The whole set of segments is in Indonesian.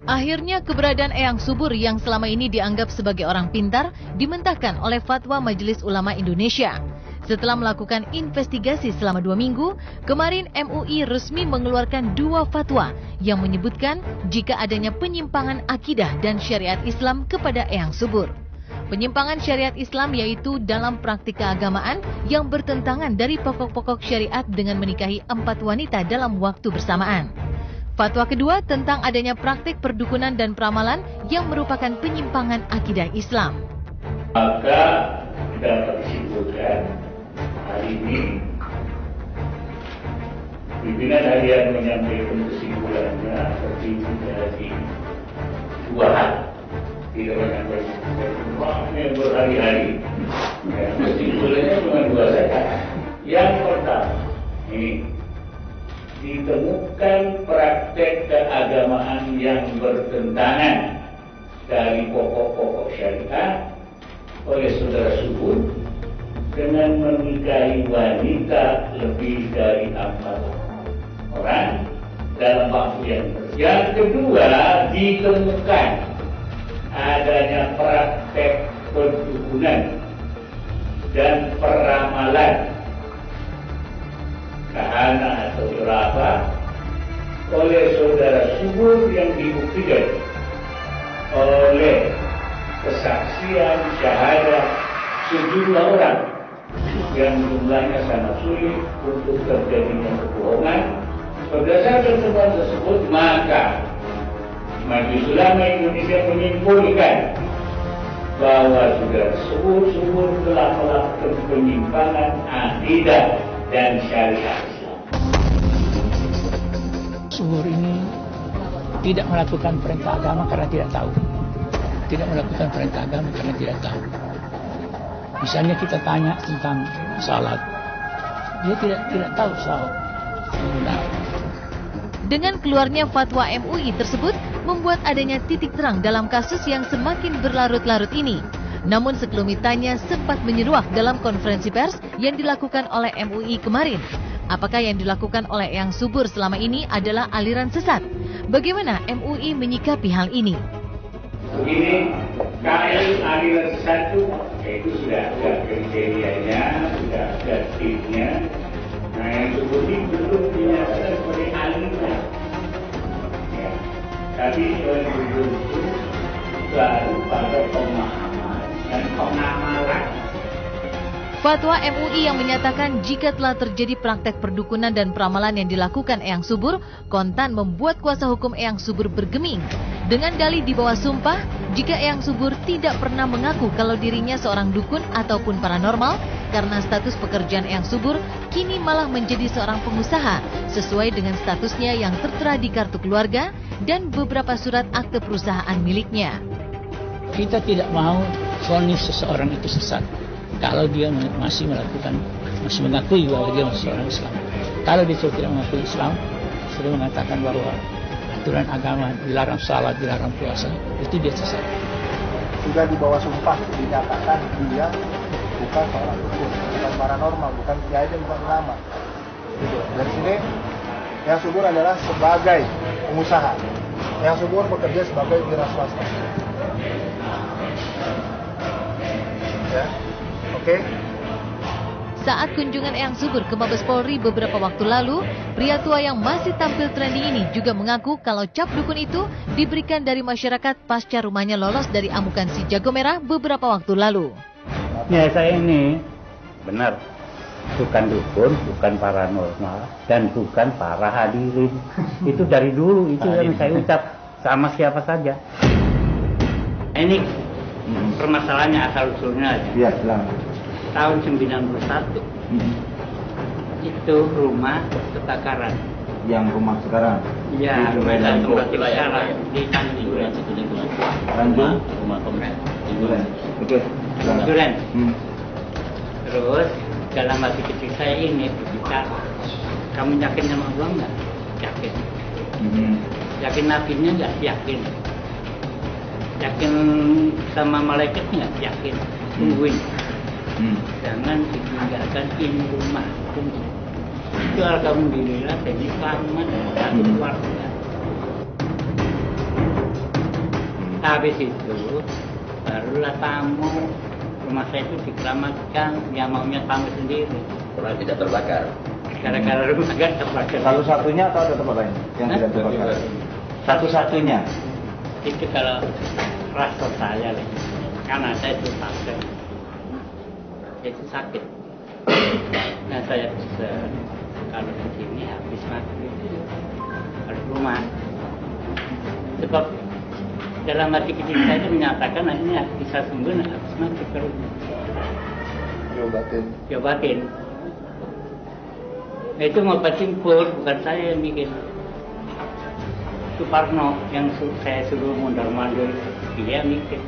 Akhirnya keberadaan Eyang Subur yang selama ini dianggap sebagai orang pintar dimentahkan oleh Fatwa Majelis Ulama Indonesia. Setelah melakukan investigasi selama 2 minggu, kemarin MUI resmi mengeluarkan 2 fatwa yang menyebutkan jika adanya penyimpangan akidah dan syariat Islam kepada Eyang Subur. Penyimpangan syariat Islam yaitu dalam praktik keagamaan yang bertentangan dari pokok-pokok syariat dengan menikahi 4 wanita dalam waktu bersamaan. Fatwa kedua tentang adanya praktik perdukunan dan peramalan yang merupakan penyimpangan akidah Islam. Maka dapat disimpulkan hari ini pimpinan harian menyampaikan kesimpulannya terdiri dari 2 hal. Tidak menyampaikan berhari-hari. Kesimpulannya cuma 2 saja. Yang pertama, ini ditemukan praktek keagamaan yang bertentangan dari pokok-pokok syariat oleh saudara Subur dengan menikahi wanita lebih dari 4 orang dalam waktu yang berbeda. Yang kedua, ditemukan adanya praktek perdukunan dan peramalan kahana atau iraba oleh saudara Subur yang dibuktikan oleh kesaksian syahadat sejumlah orang yang jumlahnya sangat sulit untuk terjadinya kebohongan. Berdasarkan semua tersebut, maka Majelis Ulama Indonesia menyimpulkan bahwa saudara Subur telah melakukan penyimpangan akidah dan syariat Islam. Subur ini tidak melakukan perintah agama karena tidak tahu. Tidak melakukan perintah agama karena tidak tahu. Misalnya kita tanya tentang salat, dia tidak tahu salat. Nah. Dengan keluarnya fatwa MUI tersebut membuat adanya titik terang dalam kasus yang semakin berlarut-larut ini. Namun sekelimitanya sempat menyeruak dalam konferensi pers yang dilakukan oleh MUI kemarin. Apakah yang dilakukan oleh Eyang Subur selama ini adalah aliran sesat? Bagaimana MUI menyikapi hal ini? Begini, kalau aliran sesat itu sudah ada kriterianya, sudah ada tipnya. Nah, yang Subur ini belum dinyatakan sebagai aliran. Ya. Tapi yang Subur itu baru pada pemahaman dan pengamalan. Fatwa MUI yang menyatakan jika telah terjadi praktek perdukunan dan peramalan yang dilakukan Eyang Subur, kontan membuat kuasa hukum Eyang Subur bergeming. Dengan dalih di bawah sumpah, jika Eyang Subur tidak pernah mengaku kalau dirinya seorang dukun ataupun paranormal, karena status pekerjaan Eyang Subur kini malah menjadi seorang pengusaha, sesuai dengan statusnya yang tertera di kartu keluarga dan beberapa surat akte perusahaan miliknya. Kita tidak mau vonis seseorang itu sesat. Kalau dia masih mengakui bahwa dia masih seorang Islam. Kalau dia tidak mengakui Islam, sudah mengatakan bahwa aturan agama dilarang salat, dilarang puasa, itu dia sesat. Sudah di bawah sumpah dinyatakan dia bukan seorang dukun, bukan paranormal, bukan kiai dan bukan ulama. Dari sini, Eyang Subur adalah sebagai pengusaha. Eyang Subur bekerja sebagai wira swasta. Ya. Oke. Saat kunjungan Eyang Subur ke Mabes Polri beberapa waktu lalu, pria tua yang masih tampil trending ini juga mengaku kalau cap dukun itu diberikan dari masyarakat pasca rumahnya lolos dari amukan si jago merah beberapa waktu lalu. Ya, saya ini benar bukan dukun, bukan paranormal, dan bukan para hadirin. Itu dari dulu itu yang saya ucap sama siapa saja. Ini permasalahannya asal usulnya aja. Iya, selamat. Tahun 91 itu rumah petakaran. Yang rumah sekarang? Iya, rumah tempat sekarang di Tanjung. Tanjung? Rumah komplek. Oke. Duren. Terus dalam hati kecil saya ini berbicara, kamu yakin sama Allah nggak? Yakin. Yakin nabinya nggak? Yakin. Yakin sama malaikatnya? Yakin. Tungguin. Jangan ditinggalkan ini rumah. Itu alhamdulillah jadi selamat satu keluarga. habis itu barulah tamu rumah saya itu dikeramatkan, yang maunya tamu sendiri. Pernah tidak terbakar? Gara-gara rumah agak terbakar. Satu-satunya atau ada tempat lain yang tidak terbakar? Satu-satunya. Itu kalau rasa saya, karena saya itu sakit. Itu sakit. Nah saya kalau di sini habis mati harus rumah. Sebab dalam hati kecil saya menyatakan ini bisa sembuh habis mati ke rumah. Diobatin. Nah, itu ngobatin pur, bukan saya yang bikin. Suparno yang saya suruh mondar-mandir, dia mikir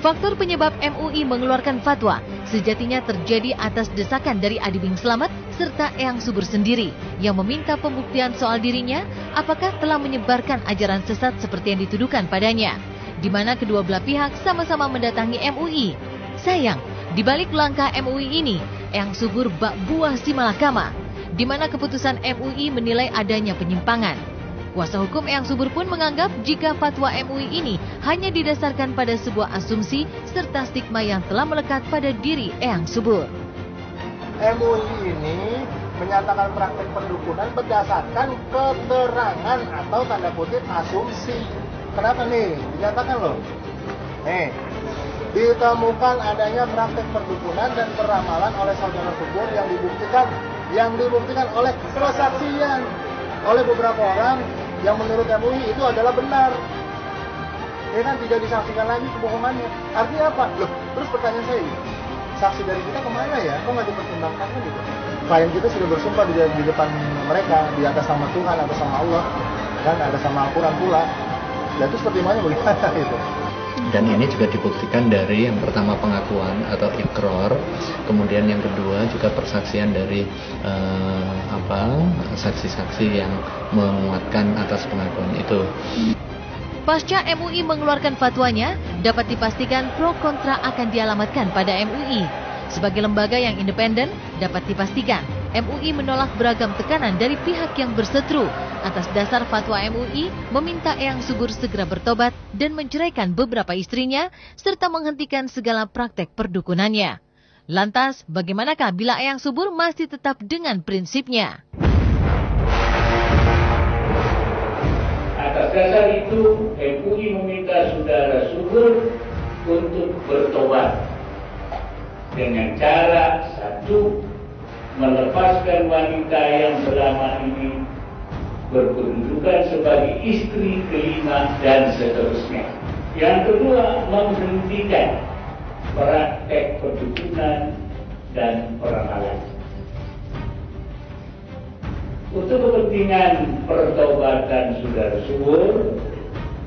Faktor penyebab MUI mengeluarkan fatwa sejatinya terjadi atas desakan dari Adi Bing Slamet serta Eyang Subur sendiri yang meminta pembuktian soal dirinya apakah telah menyebarkan ajaran sesat seperti yang dituduhkan padanya, di mana kedua belah pihak sama-sama mendatangi MUI. Sayang, di balik langkah MUI ini, Eyang Subur bak buah si malakama, di mana keputusan MUI menilai adanya penyimpangan. Kuasa hukum Eyang Subur pun menganggap jika fatwa MUI ini hanya didasarkan pada sebuah asumsi serta stigma yang telah melekat pada diri Eyang Subur. MUI ini menyatakan praktek perdukunan berdasarkan keterangan atau tanda kutip asumsi. Kenapa nih? Dinyatakan loh. Ditemukan adanya praktek perdukunan dan peramalan oleh saudara Subur yang dibuktikan oleh kesaksian oleh beberapa orang yang menurut MUI itu adalah benar. Ya kan, tidak disaksikan lagi kebohongannya. Artinya apa? Loh, terus pertanyaan saya, saksi dari kita kemana ya? Kok nggak dipertimbangkan gitu? Klien kita sudah bersumpah di depan mereka, di atas nama Tuhan, atas nama Allah, kan ada sama Al-Quran pula. Dan itu pertimbangannya bagaimana gitu? Dan ini juga dibuktikan dari yang pertama pengakuan atau iqrar, kemudian yang kedua juga persaksian dari saksi-saksi yang menguatkan atas pengakuan itu. Pasca MUI mengeluarkan fatwanya, dapat dipastikan pro kontra akan dialamatkan pada MUI. Sebagai lembaga yang independen, dapat dipastikan MUI menolak beragam tekanan dari pihak yang berseteru. Atas dasar fatwa MUI meminta Eyang Subur segera bertobat dan menceraikan beberapa istrinya serta menghentikan segala praktek perdukunannya. Lantas, bagaimanakah bila Eyang Subur masih tetap dengan prinsipnya? Atas dasar itu, MUI meminta saudara Subur untuk bertobat dengan cara satu, melepaskan wanita yang selama ini berkedudukan sebagai istri kelima dan seterusnya. Yang kedua, menghentikan praktek perdukunan dan peramalan. Untuk kepentingan pertobatan saudara Subur,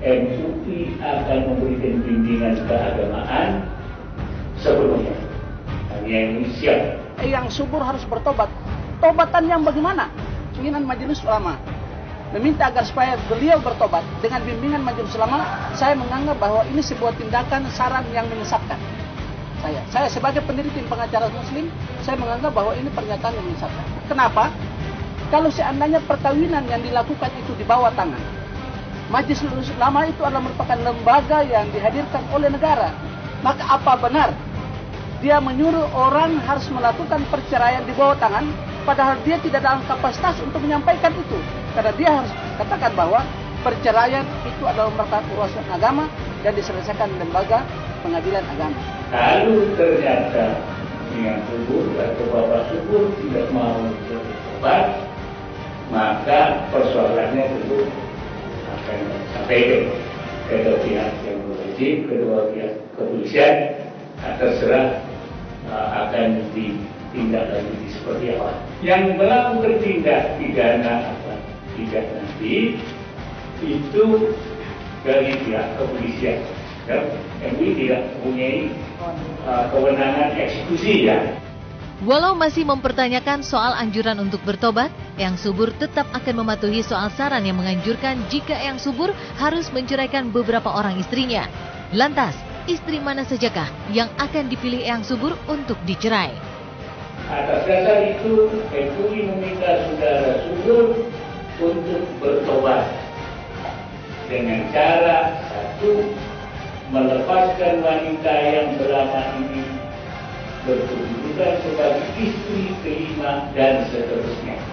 MUI akan memberikan bimbingan keagamaan sepenuhnya. Hanya MUI siap. Eyang Subur harus bertobat. Tobatan yang bagaimana? Pimpinan Majelis Ulama meminta agar supaya beliau bertobat dengan bimbingan Majelis Ulama. Saya menganggap bahwa ini sebuah tindakan saran yang menyesatkan. Saya sebagai pendiri tim pengacara Muslim, saya menganggap bahwa ini pernyataan yang menyesatkan. Kenapa? Kalau seandainya perkawinan yang dilakukan itu di bawah tangan Majelis Ulama, itu adalah merupakan lembaga yang dihadirkan oleh negara, maka apa benar dia menyuruh orang harus melakukan perceraian di bawah tangan, padahal dia tidak dalam kapasitas untuk menyampaikan itu. Karena dia harus katakan bahwa perceraian itu adalah merupakan urusan agama dan diselesaikan di lembaga pengadilan agama. Kalau ternyata Eyang Subur atau Bapak Subur tidak mau bertobat, maka persoalannya tentu akan sampai ke pihak yang berwajib, kedua pihak kepolisian, terserah akan ditindaklanjuti seperti apa. Yang melakukan tindak pidana atau tidak nanti itu dari pihak kepolisian. MUI tidak mempunyai kewenangan eksekusi ya. Walau masih mempertanyakan soal anjuran untuk bertobat, Eyang Subur tetap akan mematuhi soal saran yang menganjurkan jika Eyang Subur harus menceraikan beberapa orang istrinya. Lantas, istri mana sajakah yang akan dipilih Eyang Subur untuk dicerai? Atas dasar itu, MUI meminta saudara Subur untuk bertobat dengan cara satu, melepaskan wanita yang selama ini berkedudukan sebagai istri kelima dan seterusnya.